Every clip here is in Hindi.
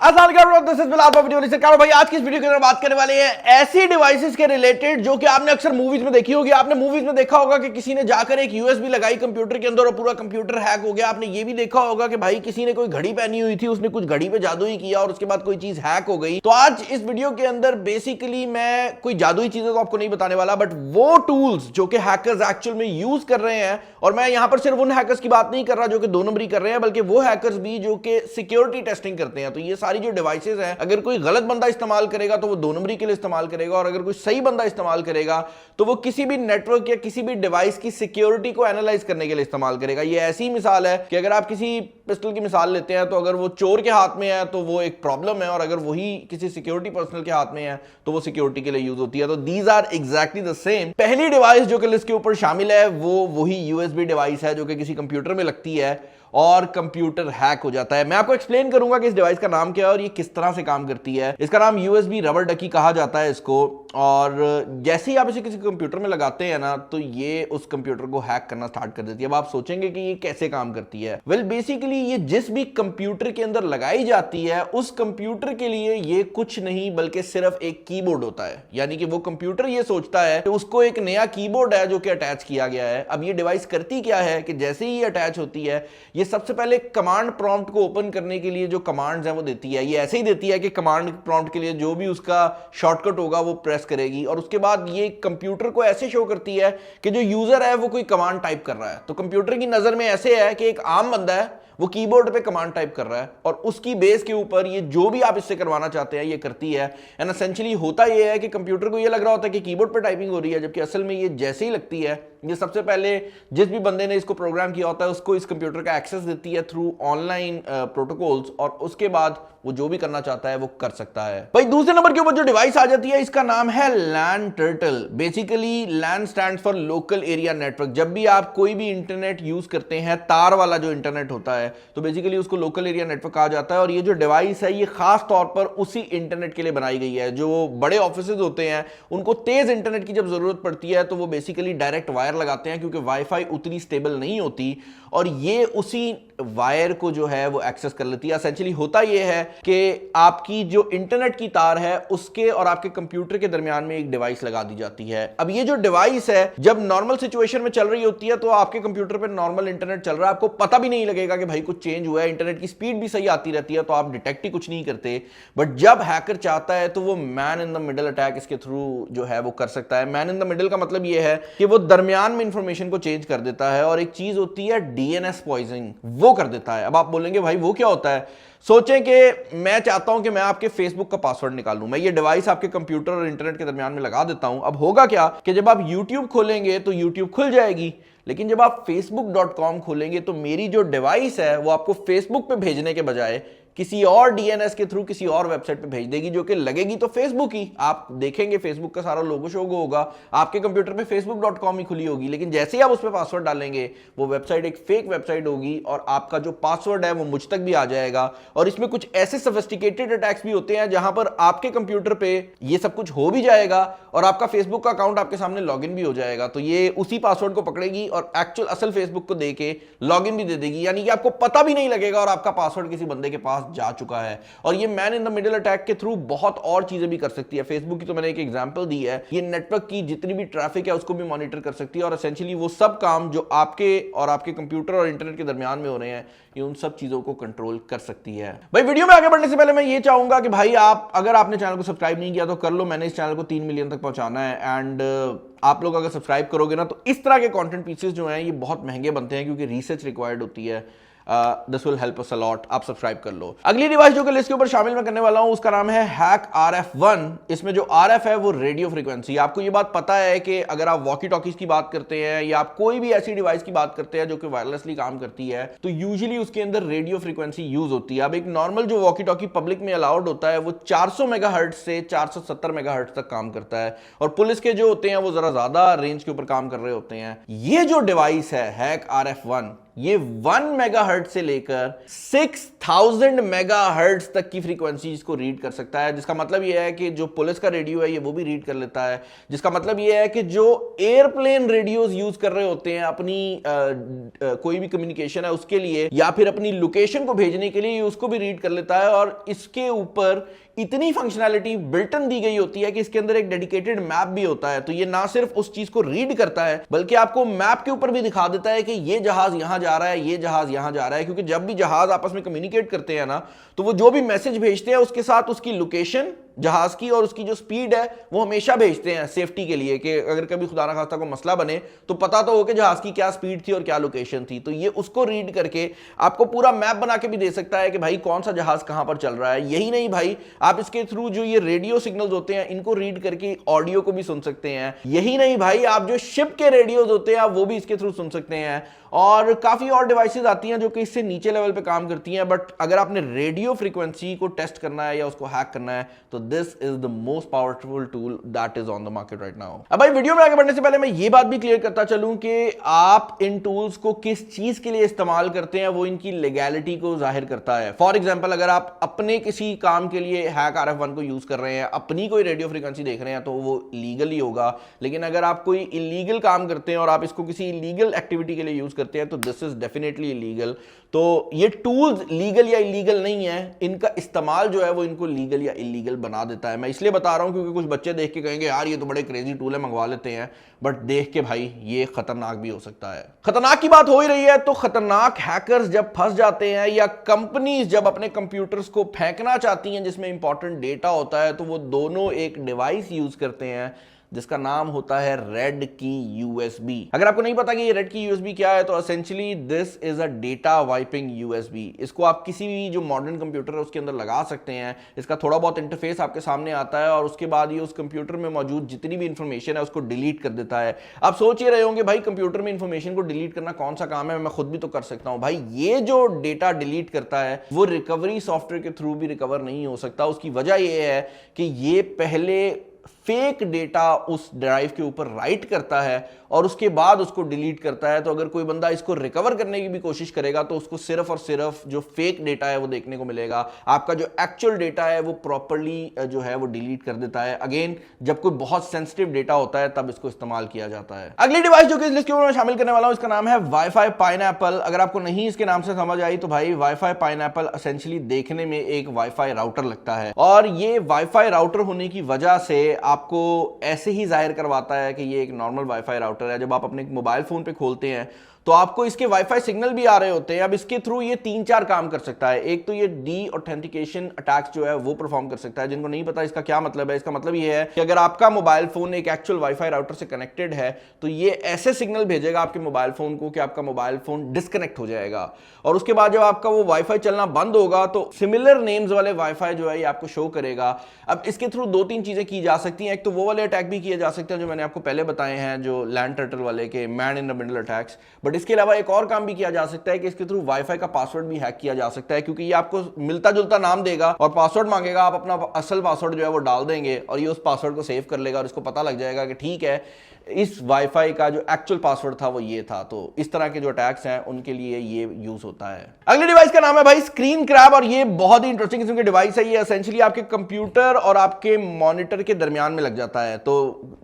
भाई आज की इस वीडियो के अंदर बात करने वाले हैं ऐसी डिवाइसेस के रिलेटेड जो कि आपने अक्सर मूवीज में देखी होगी। आपने मूवीज में देखा होगा कि किसी ने जाकर एक यूएसबी लगाई कंप्यूटर के अंदर और पूरा कंप्यूटर हैक हो गया। आपने ये भी देखा होगा कि भाई किसी ने कोई घड़ी पहनी हुई थी, उसने कुछ घड़ी पे जादू ही किया और उसके बाद कोई चीज हैक हो गई। तो आज इस वीडियो के अंदर बेसिकली मैं कोई जादुई चीजें तो आपको नहीं बताने वाला, बट वो टूल्स जो कि हैकर्स एक्चुअल में यूज कर रहे हैं, और मैं यहां पर सिर्फ उन हैकर्स की बात नहीं कर रहा जो कि 2 नंबरी कर रहे हैं, बल्कि वो हैकर्स भी जो कि सिक्योरिटी टेस्टिंग करते हैं। तो ये सारी जो डिवाइसेस हैं, अगर कोई गलत बंदा इस्तेमाल करेगा तो वो 2 नंबरी के लिए इस्तेमाल करेगा, और अगर कोई सही बंदा इस्तेमाल करेगा तो वो किसी भी नेटवर्क या किसी भी डिवाइस की सिक्योरिटी को एनालाइज करने के लिए इस्तेमाल करेगा। ये ऐसी मिसाल है कि अगर आप किसी पिस्टल की मिसाल लेते हैं तो अगर वो चोर के हाथ में है तो वो एक प्रॉब्लम है, और अगर वही किसी सिक्योरिटी पर्सनल के हाथ में है तो वो सिक्योरिटी के लिए यूज होती है। तो these are exactly the same. पहली डिवाइस जो कि लिस्ट के ऊपर शामिल है वो वही यूएसबी डिवाइस है जो कि किसी कंप्यूटर में लगती है और कंप्यूटर हैक हो जाता है। मैं आपको एक्सप्लेन करूंगा कि इस डिवाइस का नाम क्या है और ये किस तरह से काम करती है। इसका नाम यूएसबी रबर डकी कहा जाता है इसको, और जैसे ही आप इसे किसी कंप्यूटर में लगाते हैं ना तो ये उस कंप्यूटर को हैक करना स्टार्ट कर देती है। अब आप सोचेंगे कि ये कैसे काम करती है। वेल बेसिकली ये जिस भी कंप्यूटर के अंदर लगाई जाती है उस कंप्यूटर के लिए ये कुछ नहीं बल्कि सिर्फ एक कीबोर्ड होता है। यानी कि वो कंप्यूटर ये सोचता है कि उसको एक नया कीबोर्ड है जो कि अटैच किया गया है। अब ये डिवाइस करती क्या है कि जैसे ही ये अटैच होती है ये सबसे पहले कमांड प्रॉम्प्ट को ओपन करने के लिए जो कमांड्स हैं वो देती है। ये ऐसे ही देती है कि कमांड प्रॉम्प्ट के लिए जो भी उसका शॉर्टकट होगा वो प्रेस करेगी, और उसके बाद ये कंप्यूटर को ऐसे शो करती है कि जो यूजर है वो कोई कमांड टाइप कर रहा है। तो कंप्यूटर की नजर में ऐसे है कि एक आम बंदा है वो कीबोर्ड पे कमांड टाइप कर रहा है, और उसकी बेस के ऊपर ये जो भी आप इससे करवाना चाहते हैं ये करती है। एंड एसेंशियली होता ये है कि कंप्यूटर को ये लग रहा होता है कि कीबोर्ड पे टाइपिंग हो रही है, जबकि असल में ये जैसे ही लगती है ये सबसे पहले जिस भी बंदे ने इसको प्रोग्राम किया होता है उसको इस कंप्यूटर का एक्सेस देती है थ्रू ऑनलाइन प्रोटोकॉल्स, और उसके बाद वो जो भी करना चाहता है वो कर सकता है। भाई दूसरे नंबर के ऊपर जो डिवाइस आ जाती है इसका नाम है LAN turtle. Basically LAN stands for local area network. जब भी आप कोई भी इंटरनेट यूज करते हैं, तार वाला जो इंटरनेट होता है, तो बेसिकली उसको लोकल एरिया नेटवर्क कहा जाता है। और ये जो डिवाइस है ये खास तौर पर उसी इंटरनेट के लिए बनाई गई है। जो बड़े ऑफिसेज होते हैं उनको तेज इंटरनेट की जब जरूरत पड़ती है तो वो बेसिकली डायरेक्ट वायर लगाते हैं, क्योंकि वाईफाई उतनी स्टेबल नहीं होती, और ये उसी वायर को जो है वो एक्सेस कर लेती है। एसेंशियली होता ये है कि आपकी जो इंटरनेट की तार है उसके और आपके कंप्यूटर के दरमियान में एक डिवाइस लगा दी जाती है। अब ये जो डिवाइस है जब नॉर्मल सिचुएशन में चल रही होती है तो आपके कंप्यूटर पे नॉर्मल इंटरनेट चल रहा है, आपको पता भी नहीं लगेगा कि भाई कुछ चेंज हुआ है, इंटरनेट की स्पीड भी सही आती रहती है, तो आप डिटेक्ट ही कुछ नहीं करते। बट जब हैकर चाहता है तो वो man in the middle attack इसके थ्रू जो है वो कर सकता है। मैन इन द मिडल का मतलब ये है कि वो दरमियान में इंफॉर्मेशन को चेंज कर देता है, और एक चीज होती है डीएनएस पॉइजनिंग, वो कर देता है। अब आप बोलेंगे भाई वो क्या होता है। सोचें कि मैं चाहता हूं कि मैं आपके फेसबुक का पासवर्ड निकाल लूं, मैं ये डिवाइस आपके कंप्यूटर और इंटरनेट के दरमियान में लगा देता हूं। अब होगा क्या कि जब आप YouTube खोलेंगे तो YouTube खुल जाएगी, लेकिन जब आप facebook.com खोलेंगे तो मेरी जो डिवाइस है वो आपको फेसबुक पे भेजने के बजाय किसी और डीएनएस के थ्रू किसी और वेबसाइट पे भेज देगी, जो कि लगेगी तो फेसबुक ही। आप देखेंगे फेसबुक का सारा लोगो शोगो होगा, आपके कंप्यूटर पे facebook.com ही खुली होगी, लेकिन जैसे ही आप उस पर पासवर्ड डालेंगे वो वेबसाइट एक फेक वेबसाइट होगी और आपका जो पासवर्ड है वो मुझ तक भी आ जाएगा। और इसमें कुछ ऐसे सोफिस्टिकेटेड अटैक्स भी होते हैं जहां पर आपके कंप्यूटर पे ये सब कुछ हो भी जाएगा और आपका फेसबुक का अकाउंट आपके सामने लॉगिन भी हो जाएगा। तो ये उसी पासवर्ड को पकड़ेगी और एक्चुअल असल फेसबुक को देके लॉगिन भी दे देगी, यानी कि आपको पता भी नहीं लगेगा और आपका पासवर्ड किसी बंदे के पास जा चुका है। और ये man in the middle attack के थ्रू बहुत और चीजें भी कर सकती है। फेसबुक की तो मैंने एक एग्जांपल दी है, ये नेटवर्क की जितनी भी ट्रैफिक है उसको भी मॉनिटर कर सकती है, और एसेंशियली वो सब काम जो आपके और आपके कंप्यूटर और इंटरनेट के दरमियान में हो रहे हैं ये उन सब चीजों को कंट्रोल कर सकती है। भाई वीडियो में आगे बढ़ने से पहले मैं ये चाहूंगा कि भाई आप अगर आपने चैनल को सब्सक्राइब नहीं किया तो कर लो। मैंने इस चैनल को 3 मिलियन तक पहुंचाना है, एंड आप लोग अगर सब्सक्राइब करोगे ना तो इस तरह के कंटेंट पीसेस जो हैं ये बहुत महंगे बनते हैं क्योंकि रिसर्च रिक्वायर्ड होती है। This will help us a lot. आप सब्सक्राइब कर लो। अगली डिवाइस जो कि लिस्ट के ऊपर शामिल मैं करने वाला हूं उसका नाम है हैक RF1। इसमें जो RF है वो रेडियो फ्रीक्वेंसी। आपको ये बात पता है कि अगर आप वॉकी टॉकीज की बात करते हैं या आप कोई भी ऐसी डिवाइस की बात करते हैं जो कि वायरलेसली काम करती है तो यूजुअली उसके अंदर रेडियो फ्रीक्वेंसी यूज होती है। अब एक नॉर्मल जो वॉकी टॉकी पब्लिक में अलाउड होता है वो 400 मेगाहर्ट्ज से 470 मेगाहर्ट्ज तक काम करता है, और पुलिस के जो होते हैं वो जरा ज्यादा रेंज के ऊपर काम कर रहे होते हैं। ये जो डिवाइस है हैक RF1 ये 1 मेगाहर्ट्ज से लेकर 6000 मेगाहर्ट्ज तक की फ्रीक्वेंसीज को रीड कर सकता है, जिसका मतलब ये है कि जो पुलिस का रेडियो है ये वो भी रीड कर लेता है, जिसका मतलब ये है कि जो एयरप्लेन रेडियोस यूज कर रहे होते हैं अपनी कोई भी कम्युनिकेशन है उसके लिए या फिर अपनी लोकेशन को भेजने के लिए, उसको भी रीड कर लेता है। और इसके ऊपर इतनी फंक्शनैलिटी बिल्टन दी गई होती है कि इसके अंदर एक डेडिकेटेड मैप भी होता है। तो ये ना सिर्फ उस चीज को रीड करता है बल्कि आपको मैप के ऊपर भी दिखा देता है कि ये जहाज यहां जा रहा है, ये जहाज यहां जा रहा है, क्योंकि जब भी जहाज आपस में कम्युनिकेट करते हैं ना, तो वो जो भी मैसेज भेजते हैं उसके साथ उसकी लोकेशन जहाज की और उसकी जो स्पीड है वो हमेशा भेजते हैं सेफ्टी के लिए, कि अगर कभी खुदा ना खास्ता को मसला बने तो पता तो हो कि जहाज की क्या स्पीड थी और क्या लोकेशन थी। तो ये उसको रीड करके आपको पूरा मैप बना के भी दे सकता है कि भाई कौन सा जहाज कहां पर चल रहा है। यही नहीं भाई, आप इसके थ्रू जो ये रेडियो सिग्नल्स होते हैं इनको रीड करके ऑडियो को भी सुन सकते हैं। यही नहीं भाई, आप जो शिप के रेडियोज होते हैं आप वो भी इसके थ्रू सुन सकते हैं। और काफी और डिवाइसेस आती हैं जो कि इससे नीचे लेवल पे काम करती हैं, बट अगर आपने रेडियो फ्रीक्वेंसी को टेस्ट करना है या उसको हैक करना है तो this is the most powerful tool that is on the market right now. अब भाई वीडियो में आगे बढ़ने से पहले मैं ये बात भी क्लियर करता चलूं कि आप इन टूल्स को किस चीज के लिए इस्तेमाल करते हैं वो इनकी लीगैलिटी को जाहिर करता है। फॉर एग्जाम्पल, अगर आप अपने किसी काम के लिए हैक RF1 को यूज कर रहे हैं, अपनी कोई रेडियो फ्रीक्वेंसी देख रहे हैं तो वो लीगल ही होगा। लेकिन अगर आप कोई इलीगल काम करते हैं और आप इसको किसी इलीगल एक्टिविटी के लिए यूज करते हैं तो दिस इज डेफिनेटली इलीगल। तो ये टूल्स लीगल या इलीगल नहीं है, इनका इस्तेमाल जो है वो इनको लीगल या इलीगल बना देता है। मैं इसलिए बता रहा हूं क्योंकि कुछ बच्चे देख के कहेंगे यार ये तो बड़े क्रेजी टूल है, मंगवा लेते हैं, बट देख के भाई ये खतरनाक भी हो सकता है। खतरनाक की बात हो ही रही है तो खतरनाक हैकर्स जब फंस जाते हैं या कंपनीज जब अपने कंप्यूटर्स को फेंकना चाहती हैं जिसमें इंपॉर्टेंट डेटा होता है, तो वो दोनों एक डिवाइस यूज करते हैं जिसका नाम होता है रेड की यूएसबी। अगर आपको नहीं पता कि ये रेड की यूएसबी क्या है तो essentially this is a data wiping USB. इसको आप किसी भी जो मॉडर्न कंप्यूटर है उसके अंदर लगा सकते हैं। इसका थोड़ा बहुत इंटरफेस आपके सामने आता है और उसके बाद ये उस कंप्यूटर में मौजूद जितनी भी इंफॉर्मेशन है उसको डिलीट कर देता है। आप सोच ही रहे होंगे भाई कंप्यूटर में इंफॉर्मेशन को डिलीट करना कौन सा काम है, मैं खुद भी तो कर सकता हूं। भाई ये जो डेटा डिलीट करता है वो रिकवरी सॉफ्टवेयर के थ्रू भी रिकवर नहीं हो सकता। उसकी वजह यह है कि ये पहले फेक डेटा उस ड्राइव के ऊपर राइट करता है और उसके बाद उसको डिलीट करता है। तो अगर कोई बंदा इसको रिकवर करने की भी कोशिश करेगा तो उसको सिर्फ और सिर्फ जो फेक डेटा है वो देखने को मिलेगा। आपका जो एक्चुअल डेटा है वो प्रॉपर्ली जो है वो डिलीट कर देता है। अगेन, जब कोई बहुत सेंसिटिव डेटा होता है तब इसको इस्तेमाल किया जाता है। अगली डिवाइस जो कि इस लिस्ट के ऊपर मैं शामिल करने वाला हूं इसका नाम है वाईफाई पाइनएप्पल। अगर आपको नहीं इसके नाम से समझ आई तो भाई वाईफाई पाइनएप्पल एसेंशियली देखने में एक वाईफाई राउटर लगता है और ये वाईफाई राउटर होने की वजह से आपको ऐसे ही जाहिर करवाता है कि ये एक नॉर्मल वाईफाई राउटर है। जब आप अपने मोबाइल फोन पे खोलते हैं तो आपको इसके वाईफाई सिग्नल भी आ रहे होते हैं। अब इसके थ्रू ये 3-4 काम कर सकता है। एक तो ये डी ऑथेंटिकेशन अटैक्स जो है वो परफॉर्म कर सकता है। जिनको नहीं पता इसका क्या मतलब है, इसका मतलब ये है कि अगर आपका मोबाइल फोन एक एक्चुअल वाईफाई राउटर से कनेक्टेड है तो ये ऐसे सिग्नल भेजेगा आपके मोबाइल फोन को कि आपका मोबाइल फोन डिस्कनेक्ट हो जाएगा और उसके बाद जब आपका वो वाईफाई चलना बंद होगा तो सिमिलर नेम्स वाले वाईफाई जो है ये आपको शो करेगा। अब इसके थ्रू 2-3 चीजें की जा सकती हैं। एक तो वो वाले अटैक भी किए जा सकते हैं जो मैंने आपको पहले बताए हैं, जो लैंड टर्टल वाले के man in the middle attacks. But इसके अलावा एक और काम भी किया जा सकता है कि इसके थ्रू वाईफाई का पासवर्ड भी हैक किया जा सकता है, क्योंकि ये आपको मिलता जुलता नाम देगा और पासवर्ड मांगेगा। आप अपना असल पासवर्ड जो है वो डाल देंगे और ये उस पासवर्ड को सेव कर लेगा और इसको पता लग जाएगा कि ठीक है इस वाईफाई का जो एक्चुअल पासवर्ड था वो ये था। तो इस तरह के जो अटैक्स हैं उनके लिए ये यूज होता है। अगली डिवाइस का नाम है भाई स्क्रीन क्रैब और ये बहुत ही इंटरेस्टिंग किस्म की डिवाइस है। ये एसेंशियली आपके कंप्यूटर और आपके मॉनिटर के दरमियान में लग जाता है। तो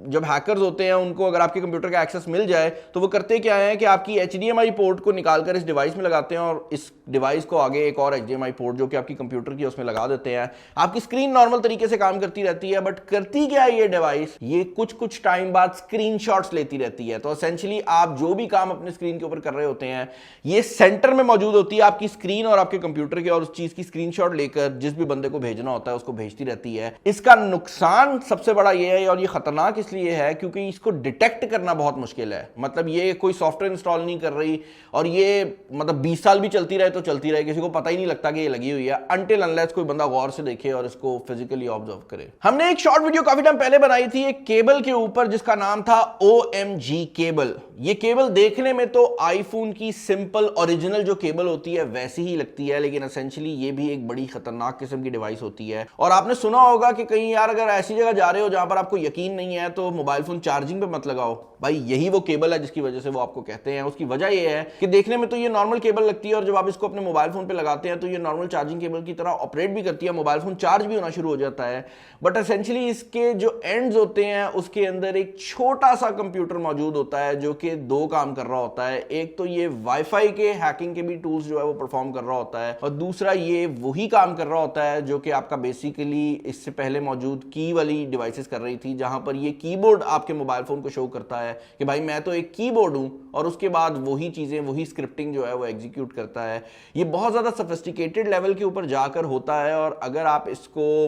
जब हैकर्स होते हैं उनको अगर आपके कंप्यूटर का एक्सेस मिल जाए तो वो करते क्या है कि आपकी HDMI पोर्ट को निकालकर इस डिवाइस में लगाते हैं और इस डिवाइस को आगे एक और HDMI पोर्ट जो कि आपकी कंप्यूटर की उसमें लगा देते हैं। आपकी स्क्रीन नॉर्मल तरीके से काम करती रहती है, बट करती क्या है ये डिवाइस, ये कुछ टाइम बाद स्क्रीनशॉट्स लेती रहती है। तो एसेंशियली आप जो भी काम अपने स्क्रीन के ऊपर कर रहे होते हैं ये सेंटर में मौजूद होती है आपकी स्क्रीन और आपके कंप्यूटर के, और उस चीज की स्क्रीनशॉट लेकर जिस भी बंदे को भेजना होता है उसको भेजती रहती है। इसका नुकसान सबसे बड़ा ये है और ये खतरनाक इसलिए है क्योंकि इसको डिटेक्ट करना बहुत मुश्किल है। मतलब ये कोई सॉफ्टवेयर इंस्टॉल नहीं कर रही और ये मतलब 20 साल भी चलती रहे तो चलती रहे, किसी को पता ही नहीं लगता कि ये लगी हुई है अनटिल अनलेस कोई बंदा गौर से देखे और इसको फिजिकली ऑब्जर्व करे। हमने एक शॉर्ट वीडियो काफी टाइम पहले बनाई थी एक केबल के ऊपर जिसका नाम था OMG केबल। ये केबल देखने में तो आईफोन की सिंपल ओरिजिनल जो केबल होती है वैसी ही लगती है, लेकिन एसेंशियली ये भी एक बड़ी खतरनाक किस्म की डिवाइस होती है। और आपने सुना होगा कि कहीं यार अगर ऐसी जगह जा रहे हो जहां पर आपको यकीन नहीं है तो मोबाइल फोन चार्जिंग पे मत लगाओ। भाई यही वो केबल है जिसकी वजह से वो आपको कहते हैं। उसकी वजह ये है कि देखने में तो ये नॉर्मल केबल लगती है और जब आप इसको अपने मोबाइल फोन पे लगाते हैं तो ये नॉर्मल चार्जिंग केबल की तरह ऑपरेट भी करती है, मोबाइल फोन चार्ज भी होना शुरू हो जाता है। बट एसेंशियली इसके जो एंड्स होते हैं उसके अंदर एक छोटा सा कंप्यूटर मौजूद होता है जो कि दो काम कर रहा होता है। एक तो ये वाईफाई के हैकिंग के भी टूल्स जो है वो परफॉर्म कर रहा होता है, और दूसरा ये वही काम कर रहा होता है जो कि आपका बेसिकली इससे पहले मौजूद की वाली डिवाइसेस कर रही थी, जहां पर ये कीबोर्ड आपके मोबाइल फोन को शो करता है कि भाई मैं तो एक कीबोर्ड हूं, और उसके बाद वही चीजें, वही स्क्रिप्टिंग जो है वो एग्जीक्यूट करता है। ये बहुत ज्यादा सोफिस्टिकेटेड लेवल के ऊपर जाकर होता है, और अगर आप इसको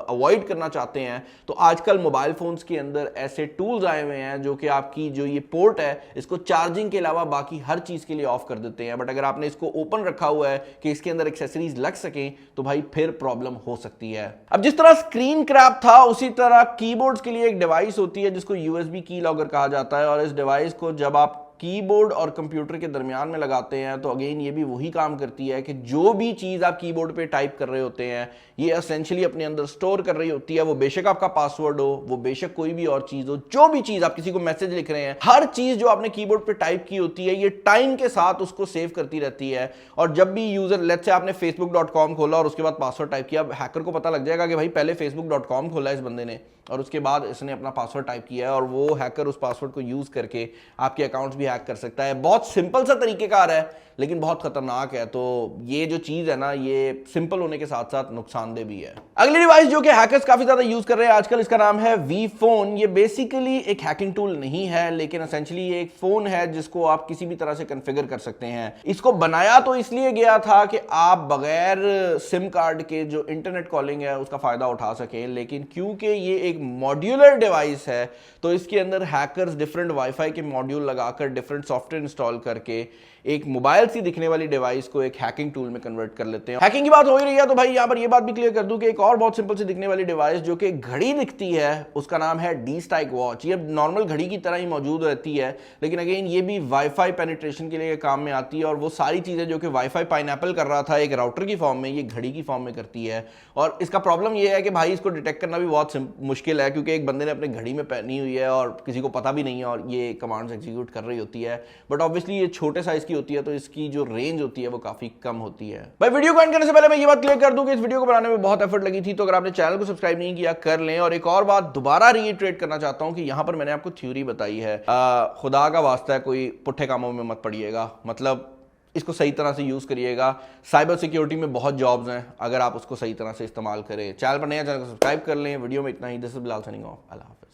अवॉइड करना चाहते हैं तो आजकल मोबाइल फोन्स के अंदर ऐसे टूल्स आए हुए हैं जो कि आपकी जो ये पोर्ट है इसको चार्जिंग के अलावा बाकी हर चीज के लिए ऑफ कर देते हैं। बट अगर आपने इसको ओपन रखा हुआ है कि इसके अंदर एक्सेसरीज लग सकें तो भाई फिर प्रॉब्लम हो सकती है। अब जिस तरह स्क्रीन क्रैप था उसी तरह कीबोर्ड्स के लिए एक डिवाइस होती है जिसको यूएसबी की लॉगर कहा जाता है, और इस डिवाइस को जब आप कीबोर्ड और कंप्यूटर के दरमियान में लगाते हैं तो अगेन ये भी वही काम करती है कि जो भी चीज आप कीबोर्ड पे टाइप कर रहे होते हैं ये एसेंशियली अपने अंदर स्टोर कर रही होती है। वो बेशक आपका पासवर्ड हो, वो बेशक कोई भी और चीज हो, जो भी चीज आप किसी को मैसेज लिख रहे हैं, हर चीज जो आपने कीबोर्ड पे टाइप की होती है ये टाइम के साथ उसको सेव करती रहती है। और जब भी यूजर, लेट्स से आपने facebook.com खोला और उसके बाद पासवर्ड टाइप किया, हैकर को पता लग जाएगा कि भाई पहले facebook.com खोला इस बंदे ने और उसके बाद इसने अपना पासवर्ड टाइप किया है, और वो हैकर उस पासवर्ड को यूज करके आपके अकाउंट्स भी हैक कर सकता है। बहुत सिंपल सा तरीकेकार है लेकिन बहुत खतरनाक है। तो ये जो चीज है ना ये सिंपल होने के साथ साथ नुकसानदेह भी है। अगली डिवाइस जो कि हैकर्स काफी ज्यादा यूज कर रहे हैं आजकल, इसका नाम है वी फोन। ये बेसिकली एक हैकिंग टूल नहीं है लेकिन एसेंशियली ये एक फोन है जिसको आप किसी भी तरह से कॉन्फ़िगर कर सकते हैं। इसको बनाया तो इसलिए गया था कि आप बगैर सिम कार्ड के जो इंटरनेट कॉलिंग है उसका फायदा उठा सकें, लेकिन क्योंकि ये एक मॉड्यूलर डिवाइस है तो इसके अंदर हैकर्स डिफरेंट वाईफाई के मॉड्यूल लगाकर डिफरेंट सॉफ्टवेयर इंस्टॉल करके एक मोबाइल सी दिखने वाली डिवाइस को एक हैकिंग टूल में कन्वर्ट कर लेते हैं। हैकिंग की बात हो ही रही है तो भाई यहां पर ये बात भी क्लियर कर दूं कि एक और बहुत सिंपल सी दिखने वाली डिवाइस जो कि घड़ी दिखती है उसका नाम है D-Strike वॉच। ये नॉर्मल घड़ी की तरह ही मौजूद रहती है, लेकिन अगेन ये भी वाईफाई पेनिट्रेशन के लिए काम में आती है, और वो सारी चीजें जो कि वाईफाई पाइनएप्पल कर रहा था एक राउटर की फॉर्म में, ये घड़ी की फॉर्म में करती है। और इसका प्रॉब्लम ये है कि भाई इसको डिटेक्ट करना भी बहुत मुश्किल है क्योंकि एक बंदे ने अपने घड़ी में पहनी हुई है और किसी को पता भी नहीं है और ये कमांड्स एग्जीक्यूट कर रही होती है। बट ऑब्वियसली ये छोटे साइज की होती है तो इसकी जो रेंज होती है वो काफी कम होती है। भाई वीडियो को एंड करने से पहले मैं ये बात क्लियर कर दूं कि इस वीडियो को बनाने में बहुत एफर्ट लगी थी, तो अगर आपने चैनल को सब्सक्राइब नहीं किया कर लें। और एक और बात दोबारा रीइटरेट करना चाहता हूं कि यहां पर मैंने आपको थ्योरी बताई है, खुदा का वास्ता है कोई पुट्ठे कामों में मत पड़िएगा, मतलब इसको सही तरह से यूज करिएगा। साइबर सिक्योरिटी में बहुत जॉब्स हैं अगर आप उसको सही तरह से इस्तेमाल करें। चैनल पर नया, चैनल को सब्सक्राइब कर लें। वीडियो में इतना ही। This is Bilal signing off. अल्लाह हाफिज़।